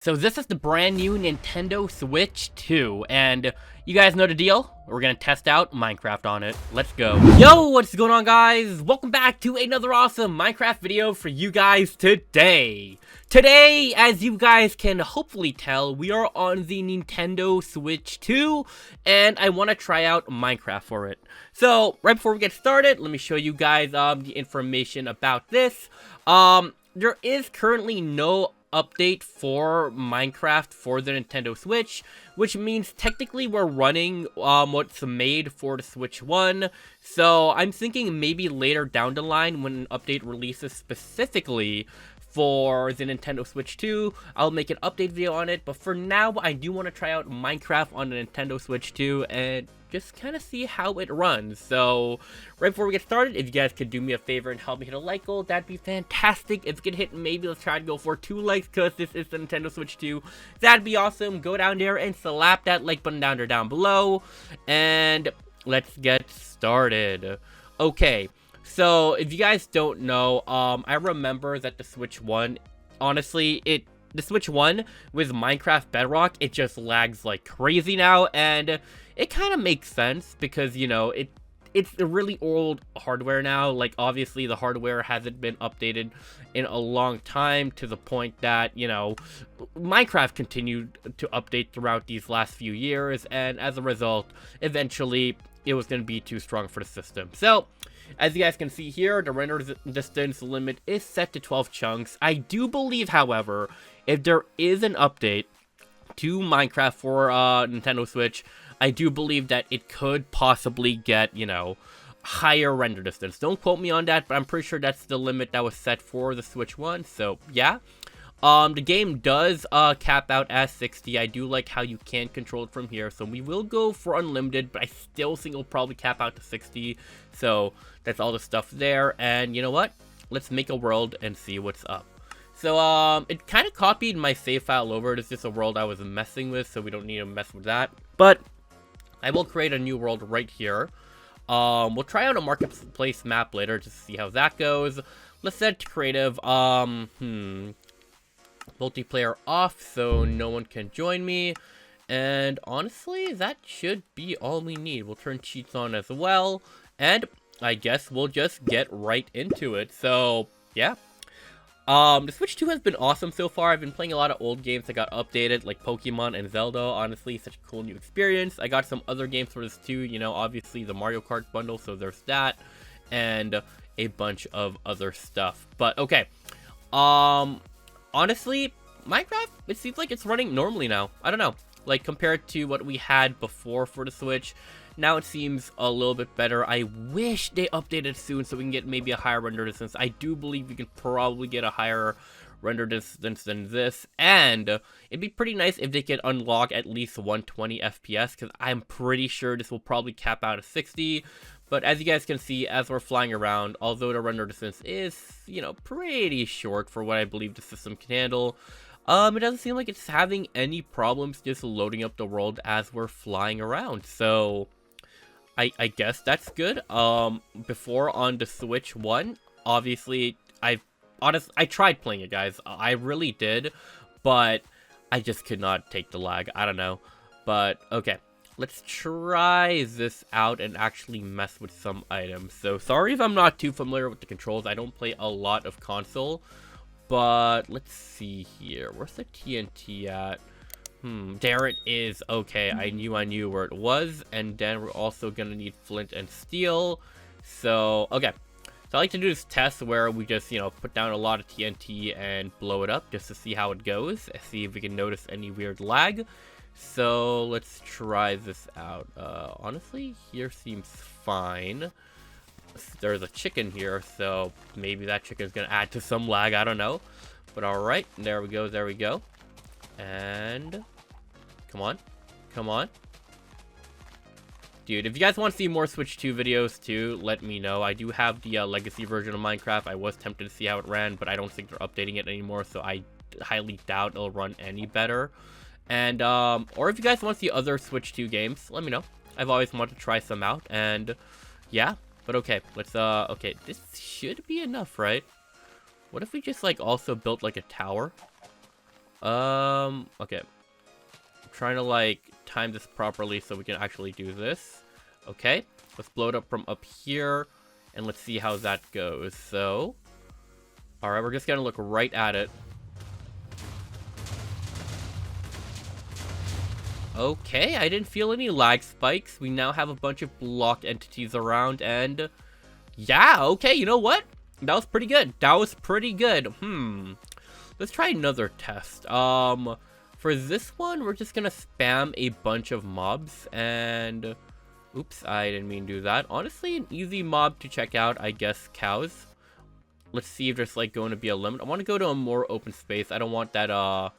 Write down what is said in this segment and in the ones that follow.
So this is the brand new Nintendo Switch 2, and you guys know the deal. We're gonna test out Minecraft on it. Let's go. Yo, what's going on, guys? Welcome back to another awesome Minecraft video for you guys today. Today, as you guys can hopefully tell, we are on the Nintendo Switch 2, and I want to try out Minecraft for it. So, right before we get started, let me show you guys the information about this. There is currently no update for Minecraft for the Nintendo Switch, which means technically we're running what's made for the Switch 1. So I'm thinking maybe later down the line when an update releases specifically for the Nintendo Switch 2, I'll make an update video on it. But for now, I do want to try out Minecraft on the Nintendo Switch 2 and just kind of see how it runs. So right before we get started, if you guys could do me a favor and help me hit a like goal, that'd be fantastic. If you could hit, maybe let's try to go for 2 likes because this is the Nintendo Switch 2. That'd be awesome. Go down there and slap that like button down there down below. And let's get started. Okay. So, if you guys don't know, I remember that the Switch 1, honestly, the Switch 1 with Minecraft Bedrock, it just lags like crazy now, and it kind of makes sense because, you know, it's a really old hardware now. Like, obviously, the hardware hasn't been updated in a long time to the point that, you know, Minecraft continued to update throughout these last few years, and as a result, eventually, it was going to be too strong for the system. So, as you guys can see here, the render distance limit is set to 12 chunks. I do believe, however, if there is an update to Minecraft for Nintendo Switch, I do believe that it could possibly get, you know, higher render distance. Don't quote me on that, but I'm pretty sure that's the limit that was set for the Switch 1, so yeah. The game does cap out at 60. I do like how you can control it from here, so we will go for unlimited, but I still think it'll probably cap out to 60. So that's all the stuff there, and you know what? Let's make a world and see what's up. So it kind of copied my save file over. It's just a world I was messing with, so we don't need to mess with that. But I will create a new world right here. We'll try out a marketplace map later to see how that goes. Let's set creative. Multiplayer off so no one can join me, and honestly that should be all we need. We'll turn cheats on as well, and I guess we'll just get right into it. So yeah, the Switch 2 has been awesome so far. I've been playing a lot of old games that got updated, like Pokemon and Zelda. Honestly, such a cool new experience. I got some other games for this too, you know, obviously the Mario Kart bundle, so there's that, and a bunch of other stuff. But okay, honestly, Minecraft, it seems like it's running normally now. I don't know. Like, compared to what we had before for the Switch, now it seems a little bit better. I wish they updated soon so we can get maybe a higher render distance. I do believe we can probably get a higher render distance than this. And it'd be pretty nice if they could unlock at least 120 FPS, because I'm pretty sure this will probably cap out at 60. But as you guys can see, as we're flying around, although the render distance is, you know, pretty short for what I believe the system can handle, it doesn't seem like it's having any problems just loading up the world as we're flying around. So I guess that's good. Before on the Switch 1, obviously, I tried playing it, guys. I really did, but I just could not take the lag. I don't know. But okay. Let's try this out and actually mess with some items. So, sorry if I'm not too familiar with the controls. I don't play a lot of console. But, let's see here. Where's the TNT at? There it is. Okay, I knew where it was. And then we're also going to need flint and steel. So, okay. So, I like to do this test where we just, you know, put down a lot of TNT and blow it up just to see how it goes. See if we can notice any weird lag. So let's try this out. Honestly, here seems fine. There's a chicken here, so maybe that chicken is gonna add to some lag. I don't know, but all right, there we go, there we go. And come on, come on, dude. If you guys want to see more Switch 2 videos too, let me know. I do have the legacy version of Minecraft. I was tempted to see how it ran, but I don't think they're updating it anymore, so I highly doubt it'll run any better. And, or if you guys want to see other Switch 2 games, let me know. I've always wanted to try some out, and, yeah. But okay, let's, okay, this should be enough, right? What if we just, like, also built, like, a tower? Okay. I'm trying to, like, time this properly so we can actually do this. Okay. Let's blow it up from up here, and let's see how that goes. So, alright, we're just gonna look right at it. Okay, I didn't feel any lag spikes. We now have a bunch of blocked entities around, and yeah, okay, you know what? That was pretty good. That was pretty good. Let's try another test. For this one, we're just gonna spam a bunch of mobs, and oops, I didn't mean to do that. Honestly, an easy mob to check out, I guess, cows. Let's see if there's, like, going to be a limit. I want to go to a more open space. I don't want that,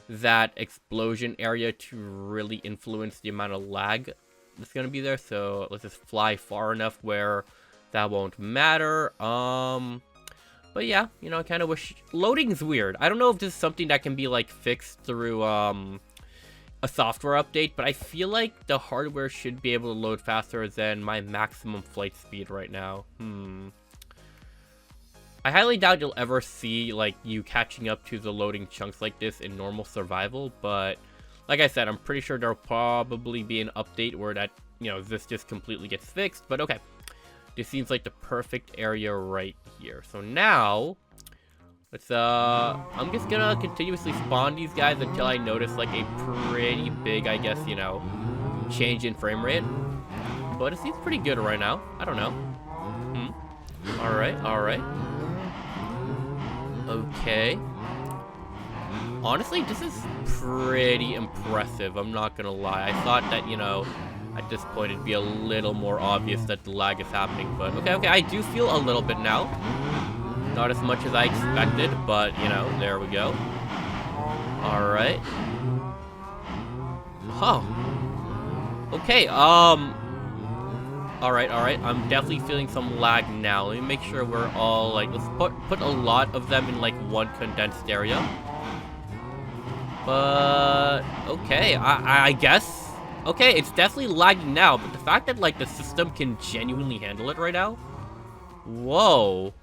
that explosion area to really influence the amount of lag that's gonna be there. So let's just fly far enough where that won't matter. But yeah, you know, I kind of wish loading's weird. I don't know if this is something that can be, like, fixed through a software update, but I feel like the hardware should be able to load faster than my maximum flight speed right now. I highly doubt you'll ever see, like, you catching up to the loading chunks like this in normal survival, but like I said, I'm pretty sure there'll probably be an update where that, you know, this just completely gets fixed. But okay, this seems like the perfect area right here. So now, let's, I'm just gonna continuously spawn these guys until I notice, like, a pretty big, I guess, you know, change in frame rate. But it seems pretty good right now. I don't know. Alright, alright. Okay. Honestly, this is pretty impressive, I'm not gonna lie. I thought that, you know, at this point it'd be a little more obvious that the lag is happening, but okay, I do feel a little bit now. Not as much as I expected, but, you know, there we go. Alright. Huh. Okay, Alright, I'm definitely feeling some lag now. Let me make sure we're all, like, let's put a lot of them in, like, one condensed area. But, okay, I guess. Okay, it's definitely lagging now, but the fact that, like, the system can genuinely handle it right now? Whoa.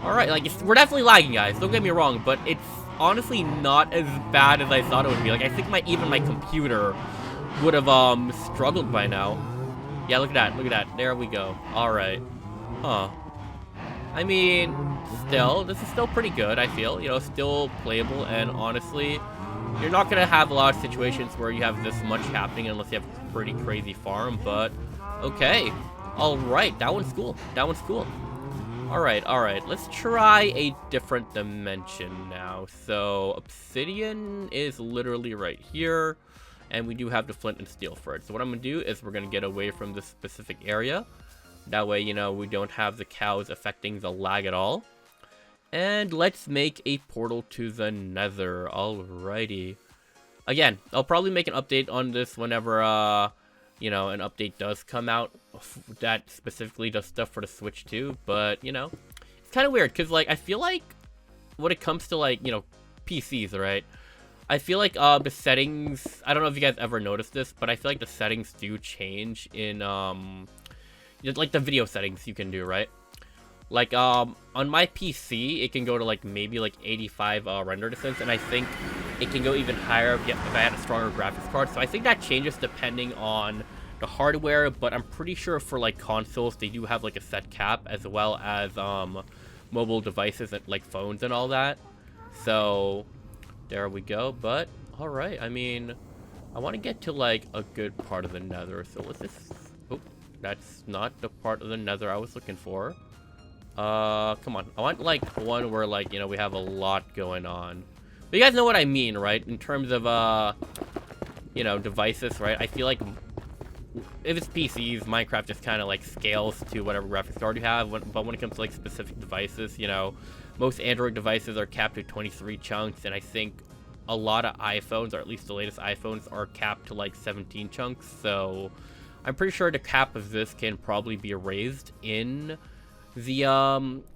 Alright, like, we're definitely lagging, guys. Don't get me wrong, but it's honestly not as bad as I thought it would be. Like, I think even my computer would have, struggled by now. Yeah, look at that, there we go. Alright. Huh. I mean, this is still pretty good, I feel. You know, still playable, and honestly, you're not gonna have a lot of situations where you have this much happening unless you have a pretty crazy farm, but okay. Alright, that one's cool. Alright, let's try a different dimension now. So, obsidian is literally right here. And we do have the flint and steel for it. So what I'm going to do is we're going to get away from this specific area. That way, you know, we don't have the cows affecting the lag at all. And let's make a portal to the Nether. Alrighty. Again, I'll probably make an update on this whenever, you know, an update does come out that specifically does stuff for the Switch too. But, you know, it's kind of weird because, like, I feel like when it comes to, like, you know, PCs, right? I feel like the settings, I don't know if you guys ever noticed this, but I feel like the settings do change in, like the video settings you can do, right? Like, on my PC, it can go to, like, maybe, like, 85 render distance, and I think it can go even higher if I had a stronger graphics card. So I think that changes depending on the hardware, but I'm pretty sure for, like, consoles, they do have, like, a set cap, as well as, mobile devices, and, like, phones and all that. So there we go, but alright, I mean, I want to get to, like, a good part of the Nether, so let's just, oh, that's not the part of the Nether I was looking for. Come on, I want, like, one where, like, you know, we have a lot going on. But you guys know what I mean, right? In terms of, you know, devices, right? I feel like if it's PCs, Minecraft just kind of, like, scales to whatever graphics card you have, but when it comes to, like, specific devices, you know, most Android devices are capped to 23 chunks, and I think a lot of iPhones, or at least the latest iPhones, are capped to, like, 17 chunks, so I'm pretty sure the cap of this can probably be raised in the,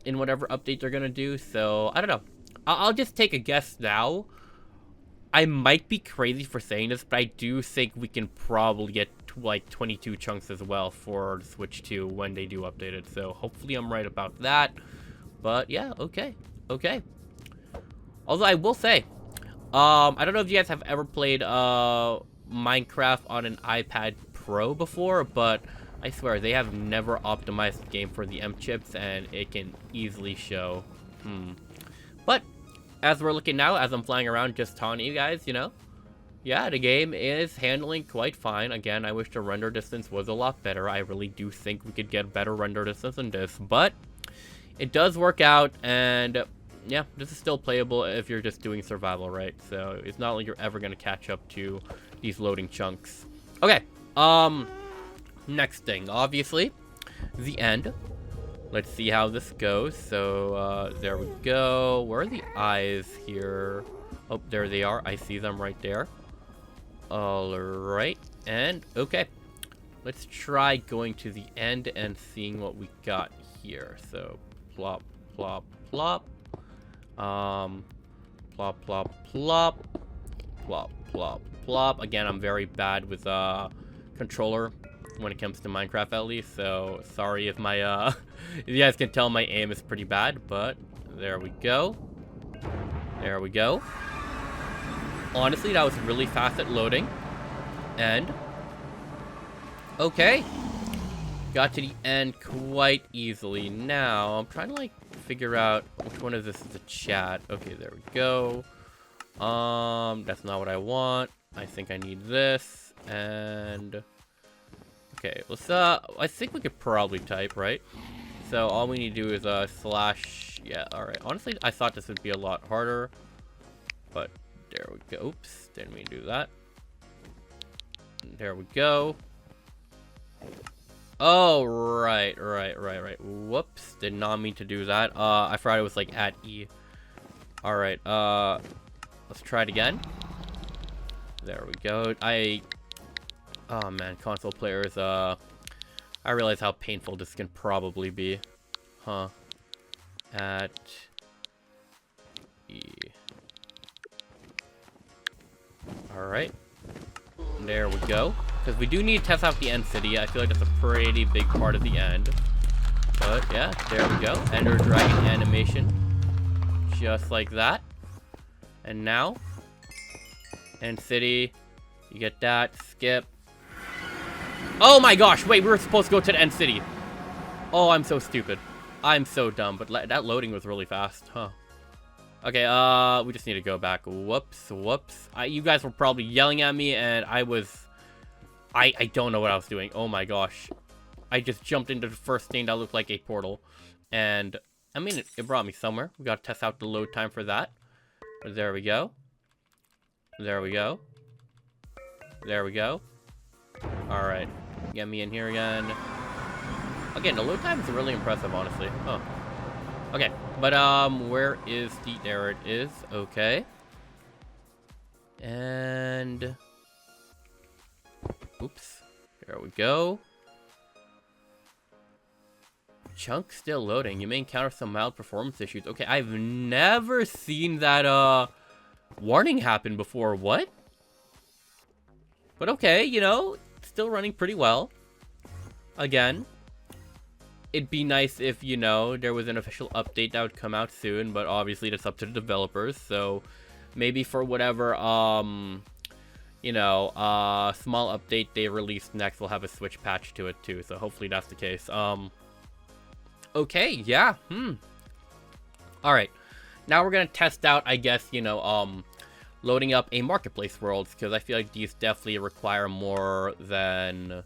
in whatever update they're gonna do, so I don't know. I'll just take a guess now. I might be crazy for saying this, but I do think we can probably get like 22 chunks as well for Switch 2 when they do update it. So hopefully I'm right about that. But yeah, okay. Although I will say, I don't know if you guys have ever played Minecraft on an iPad Pro before, but I swear they have never optimized the game for the M chips, and it can easily show. But as we're looking now, as I'm flying around, just taunting you guys, you know, yeah, the game is handling quite fine. Again, I wish the render distance was a lot better. I really do think we could get better render distance than this, but it does work out, and yeah, this is still playable if you're just doing survival, right? So it's not like you're ever gonna catch up to these loading chunks. Okay, next thing, obviously, the end. Let's see how this goes. So, there we go. Where are the eyes here? Oh, there they are. I see them right there. Alright, and okay. Let's try going to the end and seeing what we got here. So, plop, plop, plop. Plop, plop, plop. Plop, plop, plop. Again, I'm very bad with, controller when it comes to Minecraft, at least. So, sorry if my, if you guys can tell my aim is pretty bad, but there we go. There we go. Honestly, that was really fast at loading. And okay. Got to the end quite easily. Now, I'm trying to, like, figure out which one of this is a chat. Okay, there we go. That's not what I want. I think I need this. And okay, let's, I think we could probably type, right? So all we need to do is, slash, yeah, alright. Honestly, I thought this would be a lot harder. But there we go. Oops, didn't mean to do that. There we go. Oh, right. Whoops, did not mean to do that. I forgot it was like at E. Alright, let's try it again. There we go. Oh man, console players, I realize how painful this can probably be. Huh. At E. Alright. There we go. Because we do need to test out the end city. I feel like that's a pretty big part of the end. But yeah, there we go. Ender Dragon animation. Just like that. And now, end city. You get that. Skip. Oh my gosh, wait, we were supposed to go to the end city. Oh, I'm so stupid. I'm so dumb, but that loading was really fast, huh? Okay, we just need to go back. Whoops. You guys were probably yelling at me, and I don't know what I was doing. Oh my gosh. I just jumped into the first thing that looked like a portal. And, I mean, it brought me somewhere. We gotta test out the load time for that. There we go. There we go. Alright. Get me in here again. Again, the load time is really impressive, honestly. Oh. Okay, but, where is the... There it is. Okay. And... Oops. There we go. Chunk still loading. You may encounter some mild performance issues. Okay, I've never seen that, warning happen before. What? But okay, you know, still running pretty well. Again, it'd be nice if, you know, there was an official update that would come out soon, but obviously that's up to the developers, so maybe for whatever, you know, small update they release next will have a Switch patch to it too, so hopefully that's the case. Okay, yeah, Alright, now we're gonna test out, I guess, you know, loading up a marketplace world, because I feel like these definitely require more than,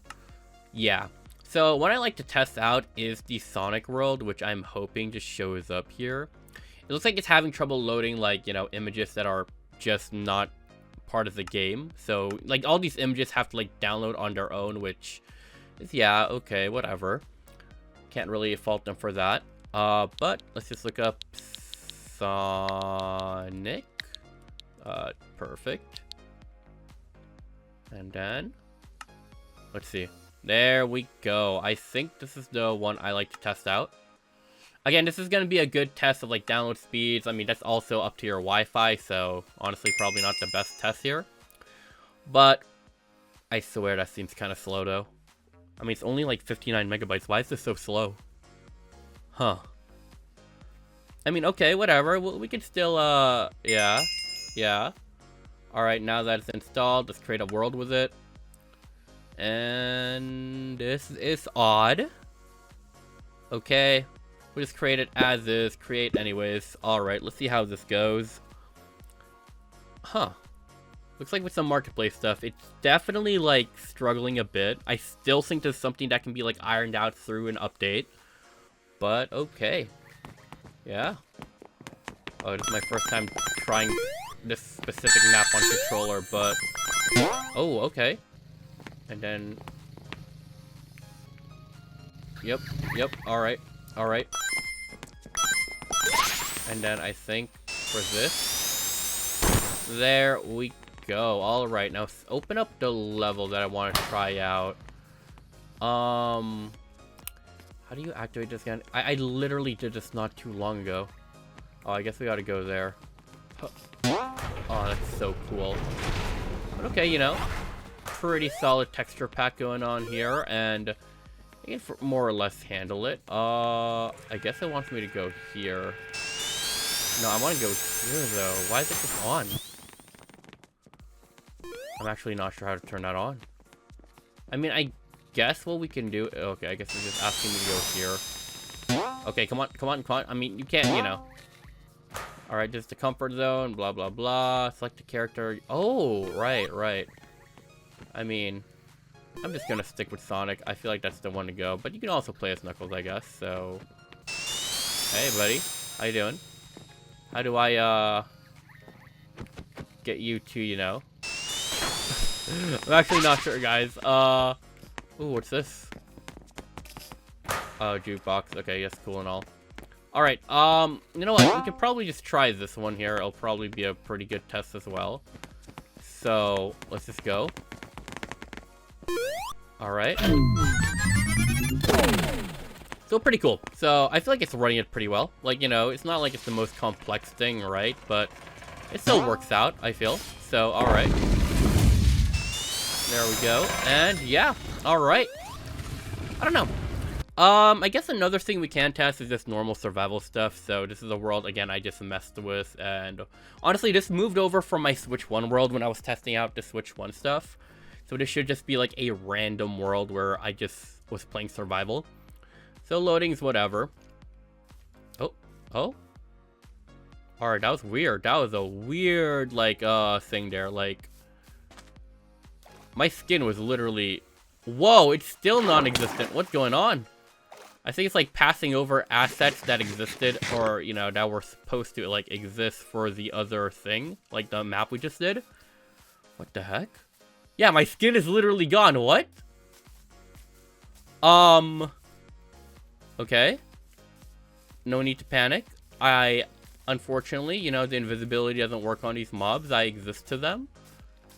yeah. So what I like to test out is the Sonic world, which I'm hoping just shows up here. It looks like it's having trouble loading, like, you know, images that are just not part of the game. So, like, all these images have to, like, download on their own, which is, yeah, okay, whatever. Can't really fault them for that. But let's just look up Sonic. Perfect. And then, let's see. There we go. I think this is the one I like to test out. Again, this is going to be a good test of, like, download speeds. I mean, that's also up to your Wi-Fi, so honestly, probably not the best test here. But I swear that seems kind of slow, though. I mean, it's only, like, 59 megabytes. Why is this so slow? Huh. I mean, okay, whatever. We can still, yeah. Alright, now that it's installed, let's create a world with it. And this is odd. Okay. We'll just create it as is. Create anyways. Alright, let's see how this goes. Huh. Looks like with some marketplace stuff, it's definitely, like, struggling a bit. I still think there's something that can be, like, ironed out through an update. But, okay. Yeah. Oh, this is my first time trying this specific map on controller, but... Oh, okay. And then... Yep, alright, alright. And then I think for this... There we go. Alright, now open up the level that I want to try out. How do you activate this again? I literally did this not too long ago. Oh, I guess we gotta go there. Oh, that's so cool. But okay, you know, pretty solid texture pack going on here, and I can more or less handle it. I guess it wants me to go here. No, I want to go here, though. Why is it just on? I'm actually not sure how to turn that on. I mean, I guess what we can do... Okay, I guess it's just asking me to go here. Okay, come on, come on, come on. I mean, you can't, you know. Alright, just the comfort zone, blah, blah, blah. Select a character. Oh, right, right. I mean, I'm just gonna stick with Sonic. I feel like that's the one to go. But you can also play as Knuckles, I guess, so... Hey, buddy. How you doing? How do I, get you to, you know... I'm actually not sure, guys. Ooh, what's this? Oh, jukebox. Okay, yes, cool and all. Alright, you know what? We could probably just try this one here. It'll probably be a pretty good test as well. So, let's just go. Alright. So, pretty cool. So, I feel like it's running it pretty well. Like, you know, it's not like it's the most complex thing, right? But it still works out, I feel. So, alright. There we go. And, yeah. Alright. I don't know. I guess another thing we can test is just normal survival stuff. So this is a world, again, I just messed with. And honestly, this moved over from my Switch 1 world when I was testing out the Switch 1 stuff. So this should just be like a random world where I just was playing survival. So loading's whatever. Oh, oh. Alright, that was weird. That was a weird, like, thing there. Like, my skin was literally... Whoa, it's still non-existent. What's going on? I think it's like passing over assets that existed, or, you know, that were supposed to, like, exist for the other thing. Like the map we just did. What the heck? Yeah, my skin is literally gone. What? Okay. No need to panic. Unfortunately, you know, the invisibility doesn't work on these mobs. I exist to them.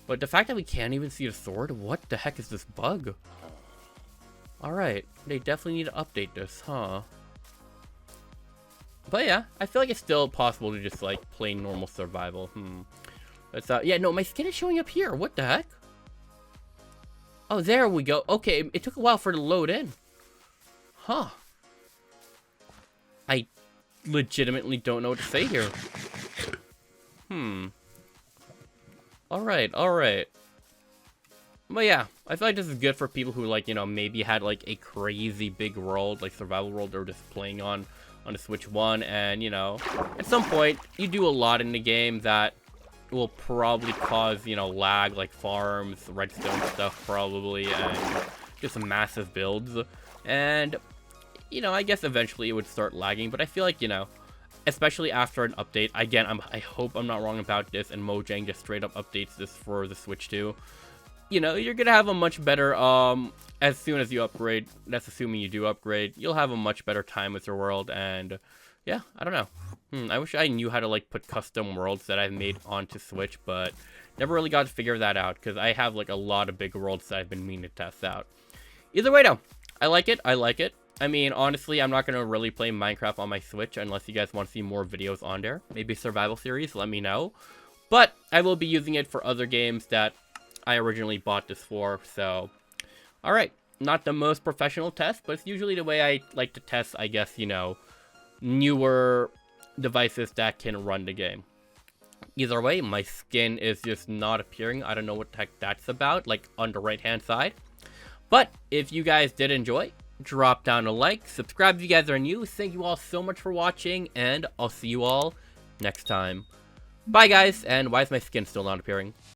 But the fact that we can't even see a sword, what the heck is this bug? Alright, they definitely need to update this, huh? But yeah, I feel like it's still possible to just, like, play normal survival. That's, yeah, no, my skin is showing up here. What the heck? Oh, there we go. Okay, it took a while for it to load in. Huh. I legitimately don't know what to say here. Alright, alright. But yeah, I feel like this is good for people who, like, you know, maybe had, like, a crazy big world, like survival world they're just playing on the Switch 1, and, you know, at some point, you do a lot in the game that will probably cause, you know, lag, like farms, redstone stuff, probably, and just massive builds. And, you know, I guess eventually it would start lagging, but I feel like, you know, especially after an update, again, I hope I'm not wrong about this, and Mojang just straight up updates this for the Switch 2. You know, you're gonna have a much better, as soon as you upgrade, that's assuming you do upgrade, you'll have a much better time with your world, and, yeah, I don't know. I wish I knew how to, like, put custom worlds that I've made onto Switch, but never really got to figure that out, because I have, like, a lot of big worlds that I've been meaning to test out. Either way, though, I like it, I like it. I mean, honestly, I'm not going to really play Minecraft on my Switch unless you guys want to see more videos on there. Maybe survival series, let me know. But I will be using it for other games that I originally bought this for, so... Alright, not the most professional test, but it's usually the way I like to test, I guess, you know, newer devices that can run the game. Either way, my skin is just not appearing. I don't know what the heck that's about, like on the right-hand side. But if you guys did enjoy, drop down a like, subscribe if you guys are new. Thank you all so much for watching, and I'll see you all next time. Bye, guys, and why is my skin still not appearing?